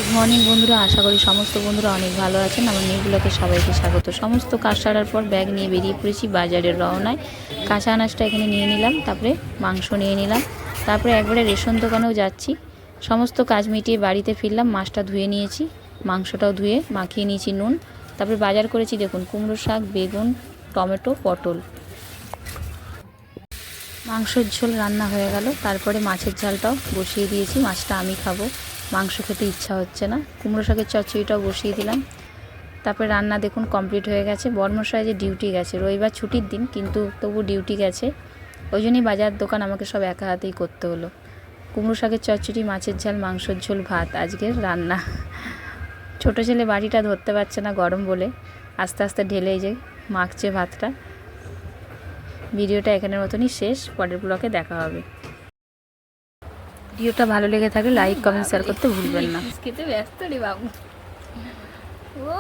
Good morning বন্ধুরা, আশা করি সমস্ত বন্ধুরা অনেক ভালো আছেন। আমার নিউগুলোকে সবাইকে স্বাগত। সমস্ত কাজ সারার পর ব্যাগ নিয়ে বেরিয়ে পড়েছি বাজারের রওনায়। কাঁচা আনাজটা এখানে নিয়ে নিলাম, তারপরে মাংস নিয়ে নিলাম, তারপরে একবারে রেশন দোকানেও যাচ্ছি। সমস্ত কাজ মিটিয়ে বাড়িতে ফিরলাম। মাছটা ধুয়ে নিয়েছি, মাংসটাও ধুয়ে মাখিয়ে নিয়েছি নুন। তারপরে বাজার করেছি, দেখুন কুমড়ো শাক, বেগুন, টমেটো, পটল। মাংসের ঝোল রান্না হয়ে গেল, তারপরে মাছের ঝালটাও বসিয়ে দিয়েছি। মাছটা আমি খাবো, মাংস খেতে ইচ্ছা হচ্ছে না। কুমড়ো শাকের চচ্চড়িটাও বসিয়ে দিলাম। তারপরে রান্না দেখুন কমপ্লিট হয়ে গেছে। বর্মশাই যে ডিউটি গেছে, রবিবার ছুটির দিন কিন্তু তবু ডিউটি গেছে, ওই জন্যই বাজার দোকান আমাকে সব একা হাতেই করতে হলো। কুমড়ো শাকের চচ্চড়ি, মাছের ঝাল, মাংসের ঝোল, ভাত আজকের রান্না। ছোটো ছেলে বাড়িটা ধরতে পারছে না গরম বলে, আস্তে আস্তে ঢেলে যে মাখছে ভাতটা। ভিডিওটা এখানের মতনই শেষ, পরের ব্লগে দেখা হবে। ভিডিওটা ভালো লেগে থাকলে লাইক, কমেন্ট, শেয়ার করতে ভুলবেন না। খেতে ব্যস্ত রে বাবু। ও